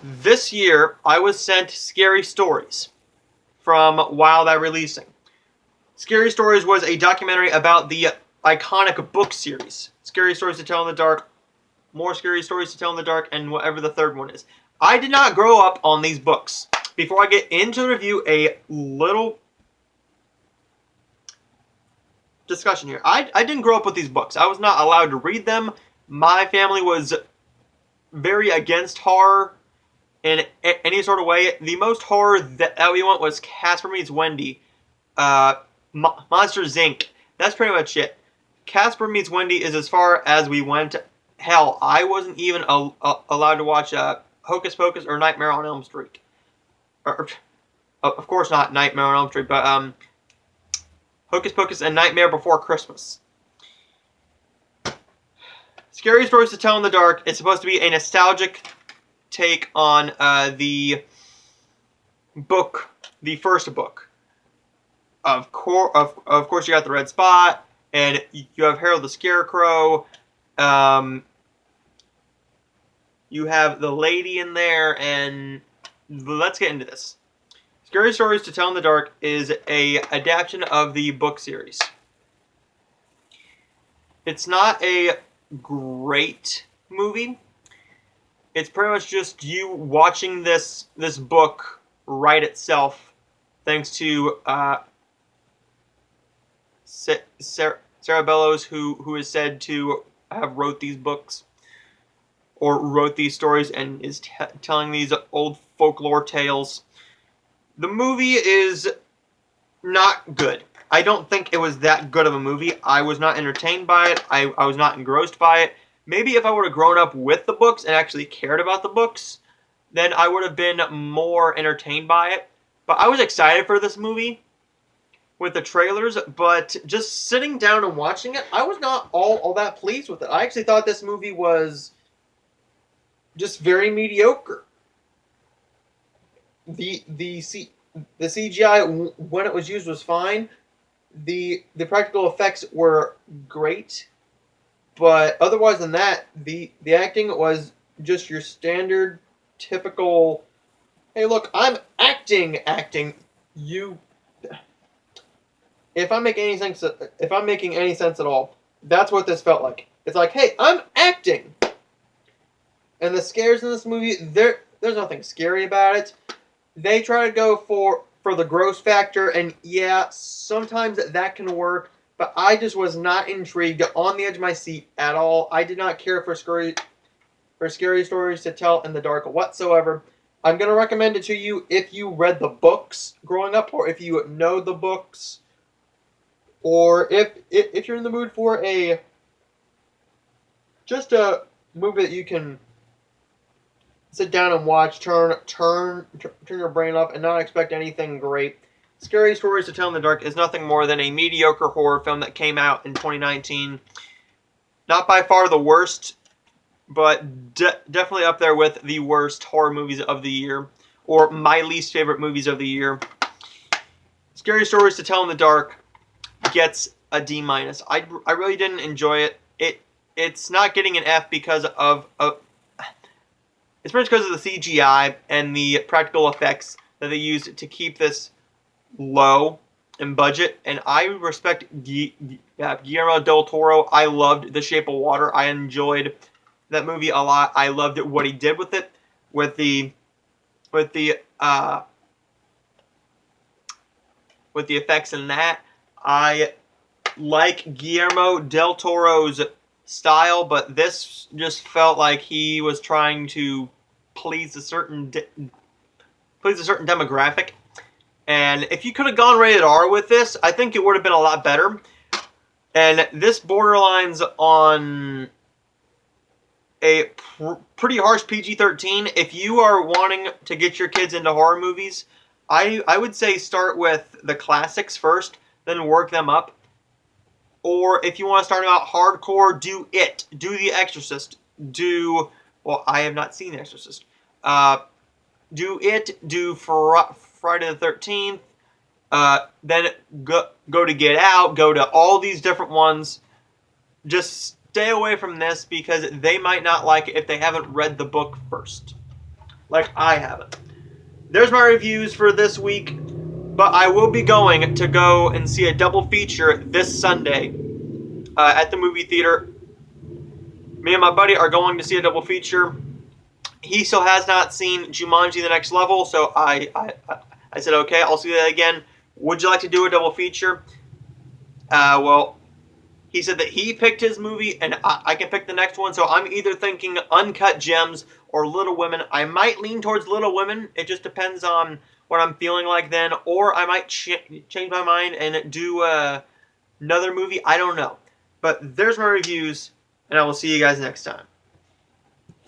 This year, I was sent Scary Stories from Wild Eye Releasing. Scary Stories was a documentary about the iconic book series. Scary Stories to Tell in the Dark, More Scary Stories to Tell in the Dark, and whatever the third one is. I did not grow up on these books. Before I get into the review, a little discussion here. I didn't grow up with these books. I was not allowed to read them. My family was very against horror in any sort of way. The most horror that we went was Casper Meets Wendy, Monsters Inc. That's pretty much it. Casper Meets Wendy is as far as we went. Hell, I wasn't even allowed to watch Hocus Pocus or Nightmare on Elm Street. Of course not Nightmare on Elm Street, but Hocus Pocus and Nightmare Before Christmas. Scary Stories to Tell in the Dark is supposed to be a nostalgic take on the book, the first book. Of course, you got the Red Spot, and you have Harold the Scarecrow. You have the lady in there, and let's get into this. Scary Stories to Tell in the Dark is a adaptation of the book series. It's not a great movie. It's pretty much just you watching this book write itself, thanks to Sarah Bellows, who is said to have wrote these books or wrote these stories and is telling these old folklore tales. The movie is not good. I don't think it was that good of a movie. I was not entertained by it. I was not engrossed by it. Maybe if I would have grown up with the books and actually cared about the books, then I would have been more entertained by it. But I was excited for this movie with the trailers, but just sitting down and watching it, I was not all that pleased with it. I actually thought this movie was just very mediocre. The CGI, when it was used, was fine. The practical effects were great, but otherwise than that, the acting was just your standard, typical. Hey, look, I'm acting. You. If I'm making any sense at all, that's what this felt like. It's like, hey, I'm acting. And the scares in this movie, there's nothing scary about it. They try to go for the gross factor, and yeah, sometimes that can work, but I just was not intrigued, on the edge of my seat at all. I did not care for scary stories to tell in the dark whatsoever. I'm going to recommend it to you if you read the books growing up, or if you know the books, or if you're in the mood for just a movie that you can sit down and watch, turn your brain off, and not expect anything great. Scary Stories to Tell in the Dark is nothing more than a mediocre horror film that came out in 2019. Not by far the worst, but definitely up there with the worst horror movies of the year, or my least favorite movies of the year. Scary Stories to Tell in the Dark gets a D-. I really didn't enjoy it. It's not getting an F because of it's pretty much because of the CGI and the practical effects that they used to keep this low in budget. And I respect Guillermo del Toro. I loved The Shape of Water. I enjoyed that movie a lot. I loved what he did with it, with the effects in that. I like Guillermo del Toro's style, but this just felt like he was trying to please a certain demographic. And if you could have gone rated R with this, I think it would have been a lot better. And this borderlines on a pretty harsh PG-13. If you are wanting to get your kids into horror movies, I would say start with the classics first, then work them up. Or if you want to start out hardcore, do It. Do The Exorcist. Well, I have not seen The Exorcist. Do It. Do Friday the 13th. Then go to Get Out. Go to all these different ones. Just stay away from this because they might not like it if they haven't read the book first. like I haven't. There's my reviews for this week, but I will be going to go and see a double feature this Sunday at the movie theater. Me and my buddy are going to see a double feature. He still has not seen Jumanji: The Next Level, so I said, okay, I'll see that again. Would you like to do a double feature? Well, he said that he picked his movie, and I can pick the next one. So I'm either thinking Uncut Gems or Little Women. I might lean towards Little Women. It just depends on what I'm feeling like then. Or I might change my mind and do another movie. I don't know. But there's my reviews, and I will see you guys next time.